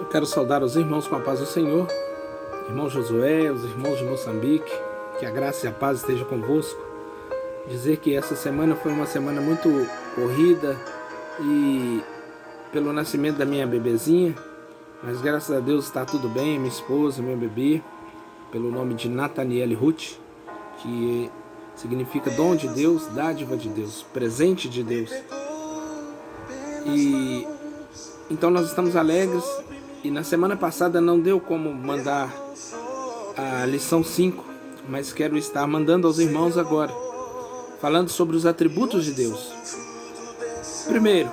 Eu quero saudar os irmãos com a paz do Senhor, irmão Josué, os irmãos de Moçambique, que a graça e a paz esteja convosco. Dizer que essa semana foi uma semana muito corrida e pelo nascimento da minha bebezinha, mas graças a Deus está tudo bem, minha esposa, meu bebê, pelo nome de Nathaniele Ruth, que significa dom de Deus, dádiva de Deus, presente de Deus. E então nós estamos alegres. E na semana passada não deu como mandar a lição 5, mas quero estar mandando aos irmãos agora, falando sobre os atributos de Deus. Primeiro,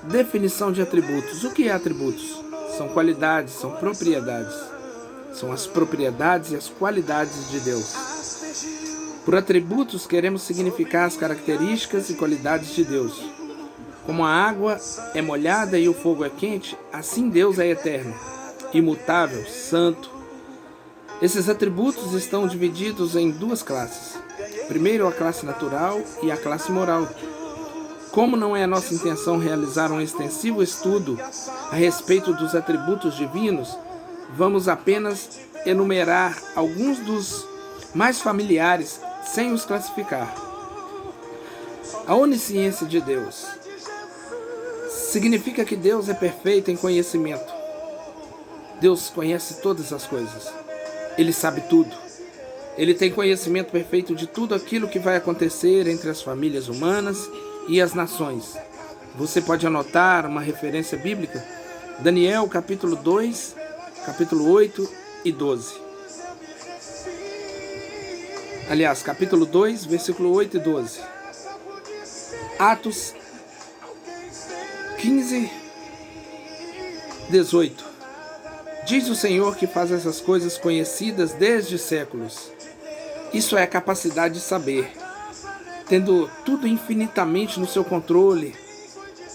definição de atributos. O que é atributos? São qualidades, são propriedades. São as propriedades e as qualidades de Deus. Por atributos queremos significar as características e qualidades de Deus. Como a água é molhada e o fogo é quente, assim Deus é eterno, imutável, santo. Esses atributos estão divididos em duas classes. Primeiro, a classe natural e a classe moral. Como não é a nossa intenção realizar um extensivo estudo a respeito dos atributos divinos, vamos apenas enumerar alguns dos mais familiares sem os classificar. A onisciência de Deus significa que Deus é perfeito em conhecimento. Deus conhece todas as coisas. Ele sabe tudo. Ele tem conhecimento perfeito de tudo aquilo que vai acontecer entre as famílias humanas e as nações. Você pode anotar uma referência bíblica? Daniel, capítulo 2, capítulo 8 e 12. Aliás, capítulo 2, versículo 8 e 12. Atos 15, 18. Diz o Senhor que faz essas coisas conhecidas desde séculos. Isso é a capacidade de saber, tendo tudo infinitamente no seu controle,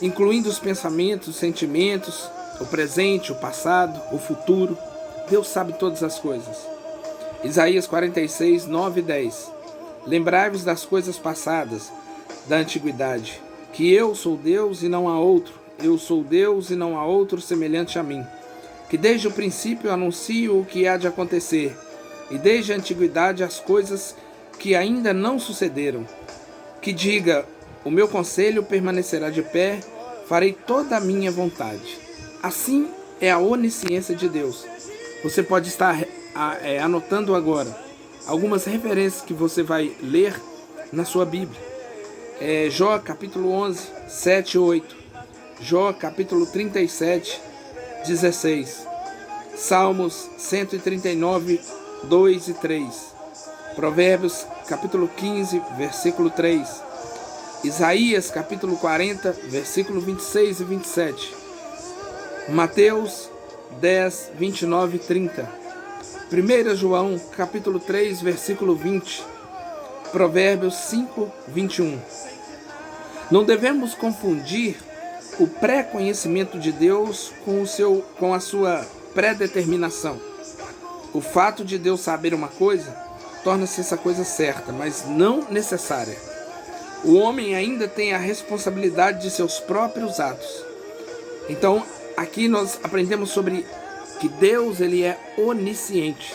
incluindo os pensamentos, os sentimentos, o presente, o passado, o futuro. Deus sabe todas as coisas. Isaías 46, 9 e 10. Lembrai-vos das coisas passadas, da antiguidade, que eu sou Deus e não há outro. Eu sou Deus e não há outro semelhante a mim, que desde o princípio anuncio o que há de acontecer, e desde a antiguidade as coisas que ainda não sucederam. Que diga, o meu conselho permanecerá de pé, farei toda a minha vontade. Assim é a onisciência de Deus. Você pode estar anotando agora algumas referências que você vai ler na sua Bíblia. Jó capítulo 11, 7 e 8. Jó capítulo 37, 16. Salmos 139, 2 e 3. Provérbios capítulo 15, versículo 3. Isaías capítulo 40, versículo 26 e 27. Mateus 10, 29 e 30. 1 João capítulo 3, versículo 20. Provérbios 5, 21. Não devemos confundir o pré-conhecimento de Deus com a sua pré-determinação. O fato de Deus saber uma coisa torna-se essa coisa certa, mas não necessária. O homem ainda tem a responsabilidade de seus próprios atos. Então, aqui nós aprendemos sobre que Deus ele é onisciente.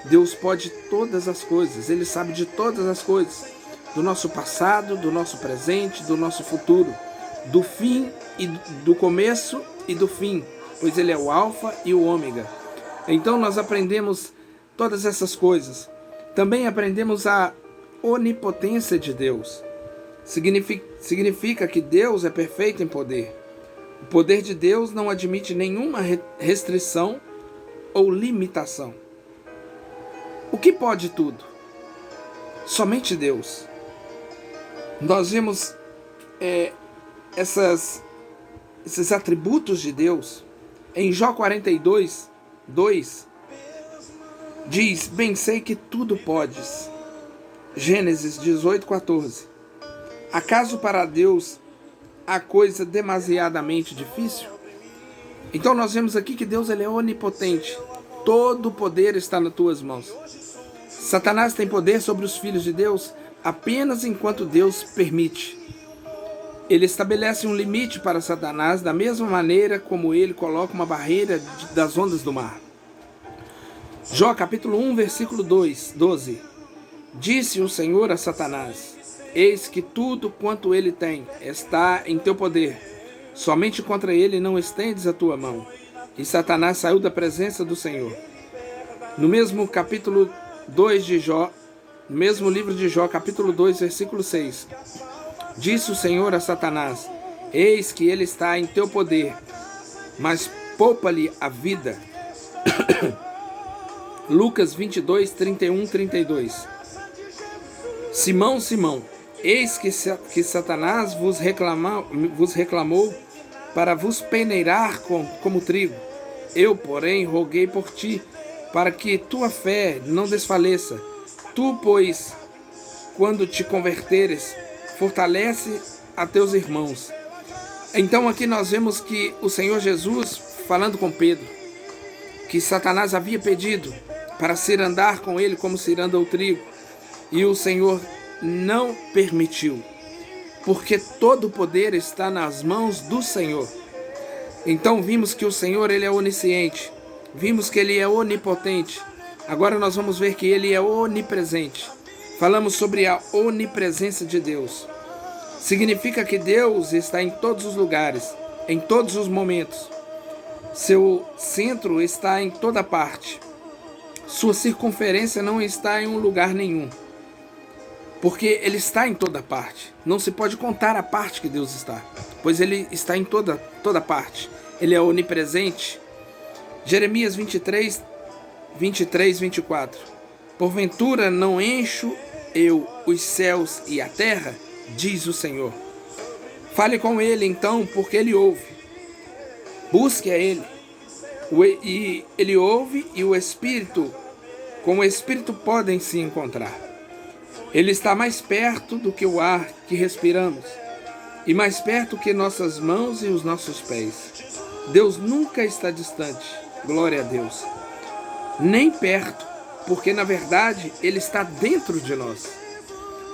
Deus pode todas as coisas, Ele sabe de todas as coisas, do nosso passado, do nosso presente, do nosso futuro, do fim e do começo e do fim, pois Ele é o alfa e o ômega. Então nós aprendemos todas essas coisas. Também aprendemos a onipotência de Deus. Significa que Deus é perfeito em poder. O poder de Deus não admite nenhuma restrição ou limitação. O que pode tudo? Somente Deus. Nós vemos esses atributos de Deus em Jó 42, 2. Diz, bem sei que tudo podes. Gênesis 18, 14. Acaso para Deus há coisa demasiadamente difícil? Então nós vemos aqui que Deus ele é onipotente. Todo o poder está nas tuas mãos. Satanás tem poder sobre os filhos de Deus apenas enquanto Deus permite. Ele estabelece um limite para Satanás da mesma maneira como ele coloca uma barreira das ondas do mar. Jó capítulo 1, versículo 12. Disse o Senhor a Satanás: eis que tudo quanto ele tem está em teu poder, somente contra ele não estendes a tua mão. E Satanás saiu da presença do Senhor. No mesmo capítulo 2 de Jó, no mesmo livro de Jó, capítulo 2, versículo 6. Disse o Senhor a Satanás: eis que ele está em teu poder, mas poupa-lhe a vida. Lucas 22, 31, 32. Simão, Simão, eis que Satanás vos reclamou para vos peneirar como trigo. Eu, porém, roguei por ti, para que tua fé não desfaleça. Tu, pois, quando te converteres, fortalece a teus irmãos. Então aqui nós vemos que o Senhor Jesus, falando com Pedro, que Satanás havia pedido para se ir andar com ele como se anda o trigo, e o Senhor não permitiu, porque todo o poder está nas mãos do Senhor. Então vimos que o Senhor, ele é onisciente, vimos que ele é onipotente. Agora nós vamos ver que ele é onipresente. Falamos sobre a onipresença de Deus. Significa que Deus está em todos os lugares, em todos os momentos. Seu centro está em toda parte. Sua circunferência não está em um lugar nenhum, porque ele está em toda parte. Não se pode contar a parte que Deus está, pois ele está em toda parte. Ele é onipresente. Jeremias 23, 24. Porventura não encho eu os céus e a terra, diz o Senhor. Fale com ele então, porque ele ouve. Busque a ele. E ele ouve, e o Espírito, com o Espírito podem se encontrar. Ele está mais perto do que o ar que respiramos, e mais perto que nossas mãos e os nossos pés. Deus nunca está distante, glória a Deus. Nem perto, porque na verdade Ele está dentro de nós.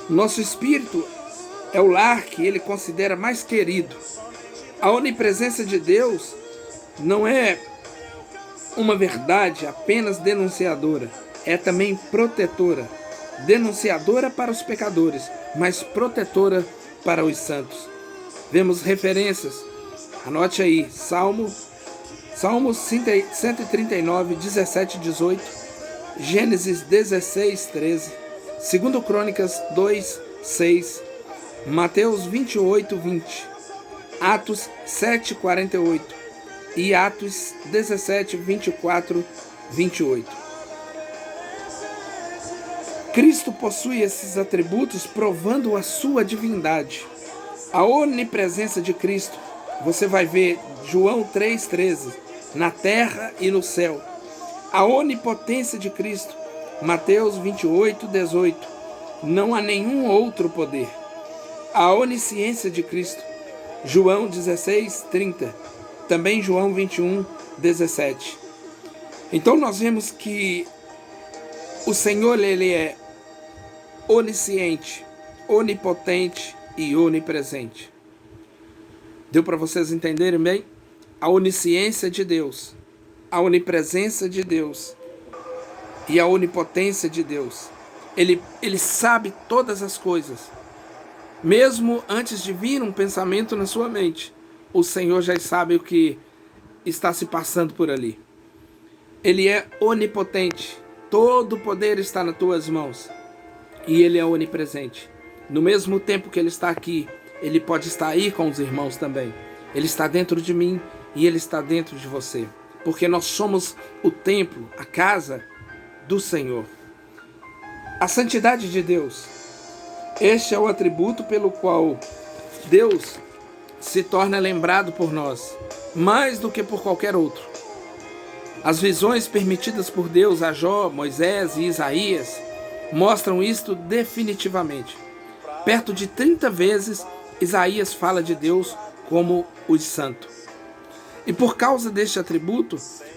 Nosso espírito é o lar que Ele considera mais querido. A onipresença de Deus não é uma verdade apenas denunciadora, é também protetora. Denunciadora para os pecadores, mas protetora para os santos. Vemos referências, anote aí, Salmo 139, 17 e 18, Gênesis 16, 13, 2 Crônicas 2, 6, Mateus 28, 20, Atos 7, 48 e Atos 17, 24, 28. Cristo possui esses atributos, provando a sua divindade. A onipresença de Cristo, você vai ver João 3,13, na terra e no céu. A onipotência de Cristo, Mateus 28, 18, não há nenhum outro poder. A onisciência de Cristo, João 16, 30, também João 21, 17. Então nós vemos que o Senhor, ele é onisciente, onipotente e onipresente. Deu para vocês entenderem bem? A onisciência de Deus, a onipresença de Deus e a onipotência de Deus. Ele sabe todas as coisas. Mesmo antes de vir um pensamento na sua mente, o Senhor já sabe o que está se passando por ali. Ele é onipotente. Todo o poder está nas tuas mãos. E Ele é onipresente. No mesmo tempo que Ele está aqui, Ele pode estar aí com os irmãos também. Ele está dentro de mim e Ele está dentro de você. Porque nós somos o templo, a casa do Senhor. A santidade de Deus. Este é o atributo pelo qual Deus se torna lembrado por nós, mais do que por qualquer outro. As visões permitidas por Deus a Jó, Moisés e Isaías mostram isto definitivamente. Perto de 30 vezes, Isaías fala de Deus como o santo. E por causa deste atributo,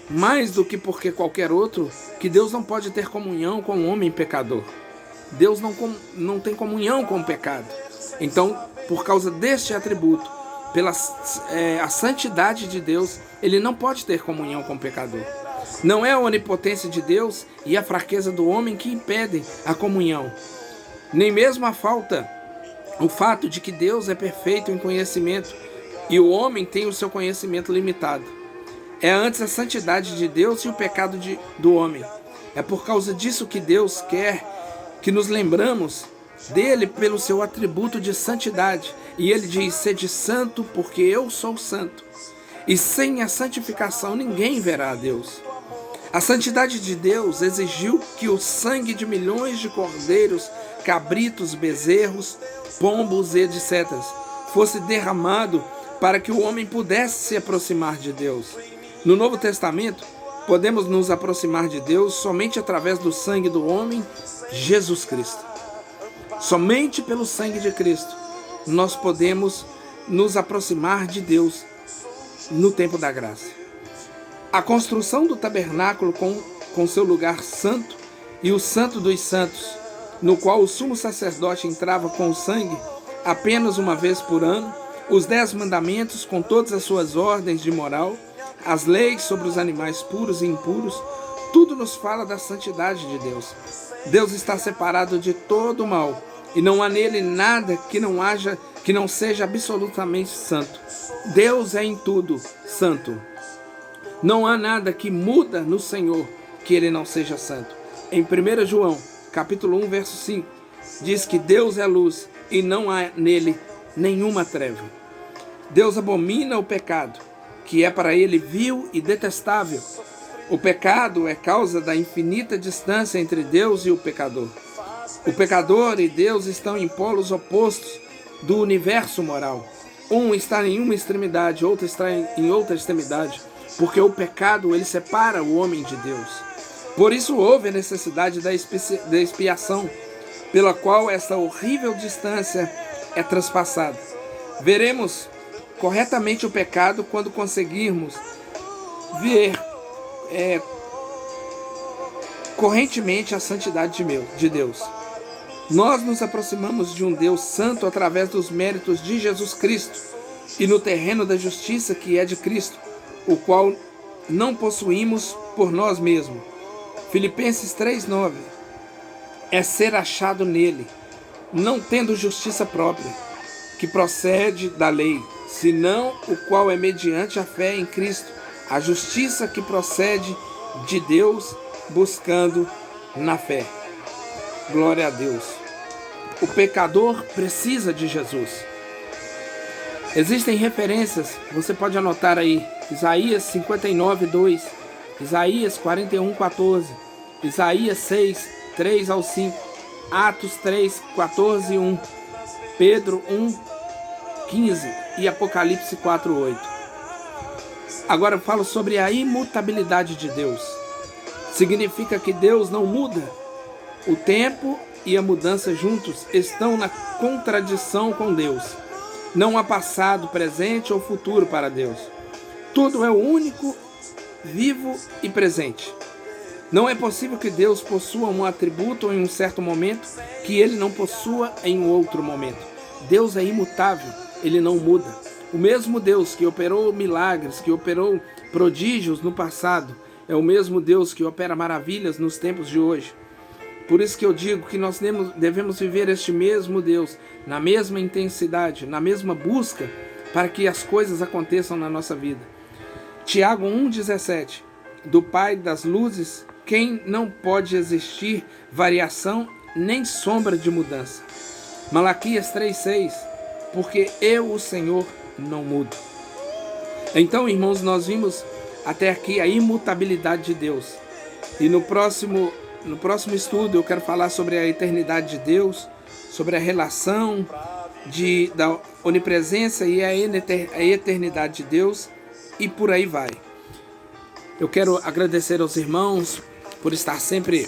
mais do que por qualquer outro, que Deus não pode ter comunhão com o homem pecador. Deus não tem comunhão com o pecado. Então, por causa deste atributo, pela a santidade de Deus, ele não pode ter comunhão com o pecador. Não é a onipotência de Deus e a fraqueza do homem que impedem a comunhão, nem mesmo o fato de que Deus é perfeito em conhecimento e o homem tem o seu conhecimento limitado. É antes a santidade de Deus e o pecado do homem. É por causa disso que Deus quer que nos lembramos dele pelo seu atributo de santidade. E ele diz: sede santo, porque eu sou santo. E sem a santificação ninguém verá a Deus. A santidade de Deus exigiu que o sangue de milhões de cordeiros, cabritos, bezerros, pombos e etc. fosse derramado para que o homem pudesse se aproximar de Deus. No Novo Testamento, podemos nos aproximar de Deus somente através do sangue do homem, Jesus Cristo. Somente pelo sangue de Cristo nós podemos nos aproximar de Deus no tempo da graça. A construção do tabernáculo com seu lugar santo e o santo dos santos, no qual o sumo sacerdote entrava com o sangue apenas uma vez por ano, os 10 mandamentos com todas as suas ordens de moral, as leis sobre os animais puros e impuros, tudo nos fala da santidade de Deus. Deus está separado de todo o mal e não há nele nada que não seja absolutamente santo. Deus é em tudo santo. Não há nada que muda no Senhor que ele não seja santo. Em 1 João, capítulo 1, verso 5, diz que Deus é luz e não há nele nenhuma treva. Deus abomina o pecado, que é para ele vil e detestável. O pecado é causa da infinita distância entre Deus e o pecador. O pecador e Deus estão em polos opostos do universo moral. Um está em uma extremidade, outro está em outra extremidade, porque o pecado ele separa o homem de Deus. Por isso houve a necessidade da expiação, pela qual essa horrível distância é transpassada. Veremos corretamente o pecado quando conseguirmos ver correntemente a santidade de Deus. Nós nos aproximamos de um Deus santo através dos méritos de Jesus Cristo e no terreno da justiça que é de Cristo, o qual não possuímos por nós mesmos. Filipenses 3,9 é ser achado nele, não tendo justiça própria, que procede da lei, senão o qual é mediante a fé em Cristo, a justiça que procede de Deus, buscando na fé. Glória a Deus. O pecador precisa de Jesus. Existem referências, você pode anotar aí, Isaías 59:2, Isaías 41:14, Isaías 6:3-5, Atos 3:14-1, Pedro 1:15 e Apocalipse 4:8. Agora eu falo sobre a imutabilidade de Deus. Significa que Deus não muda. O tempo e a mudança juntos estão na contradição com Deus. Não há passado, presente ou futuro para Deus. Tudo é o único, vivo e presente. Não é possível que Deus possua um atributo em um certo momento que ele não possua em um outro momento. Deus é imutável, ele não muda. O mesmo Deus que operou milagres, que operou prodígios no passado, é o mesmo Deus que opera maravilhas nos tempos de hoje. Por isso que eu digo que nós devemos viver este mesmo Deus, na mesma intensidade, na mesma busca, para que as coisas aconteçam na nossa vida. Tiago 1,17, do Pai das luzes, quem não pode existir variação nem sombra de mudança. Malaquias 3,6, porque eu, o Senhor, não mudo. Então, irmãos, nós vimos até aqui a imutabilidade de Deus. E no próximo estudo eu quero falar sobre a eternidade de Deus, sobre a relação da onipresença e a eternidade de Deus, e por aí vai. Eu quero agradecer aos irmãos por estar sempre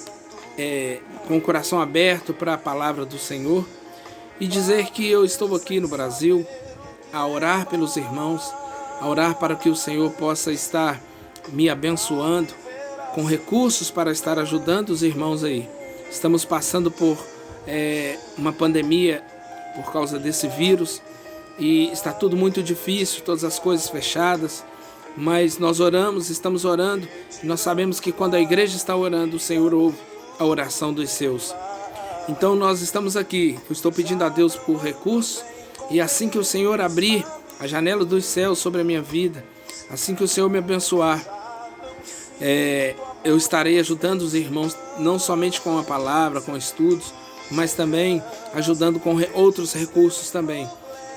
com o coração aberto para a palavra do Senhor e dizer que eu estou aqui no Brasil a orar pelos irmãos, a orar para que o Senhor possa estar me abençoando com recursos para estar ajudando os irmãos aí. Estamos passando por uma pandemia por causa desse vírus e está tudo muito difícil, todas as coisas fechadas, mas nós oramos, estamos orando, e nós sabemos que quando a igreja está orando, o Senhor ouve a oração dos seus. Então nós estamos aqui, eu estou pedindo a Deus por recursos, e assim que o Senhor abrir a janela dos céus sobre a minha vida, assim que o Senhor me abençoar, eu estarei ajudando os irmãos, não somente com a palavra, com estudos, mas também ajudando com outros recursos também,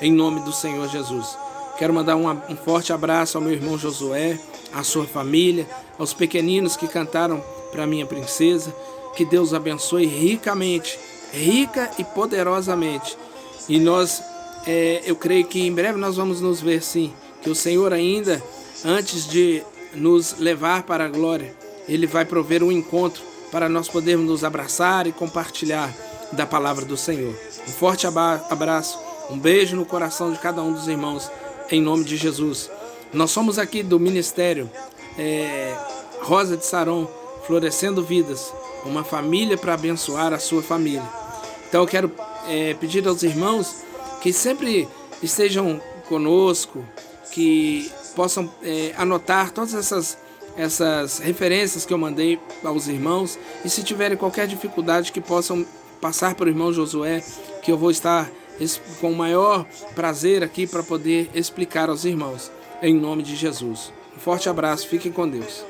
em nome do Senhor Jesus. Quero mandar um forte abraço ao meu irmão Josué, à sua família, aos pequeninos que cantaram para minha princesa. Que Deus abençoe ricamente, rica e poderosamente. E eu creio que em breve nós vamos nos ver sim, que o Senhor ainda, antes de nos levar para a glória, Ele vai prover um encontro para nós podermos nos abraçar e compartilhar da palavra do Senhor. Um forte abraço, um beijo no coração de cada um dos irmãos, em nome de Jesus. Nós somos aqui do Ministério Rosa de Saron, Florescendo Vidas, uma família para abençoar a sua família. Então eu quero pedir aos irmãos que sempre estejam conosco, que possam anotar todas essas referências que eu mandei aos irmãos, e se tiverem qualquer dificuldade que possam passar para o irmão Josué, que eu vou estar com o maior prazer aqui para poder explicar aos irmãos, em nome de Jesus. Um forte abraço, fiquem com Deus.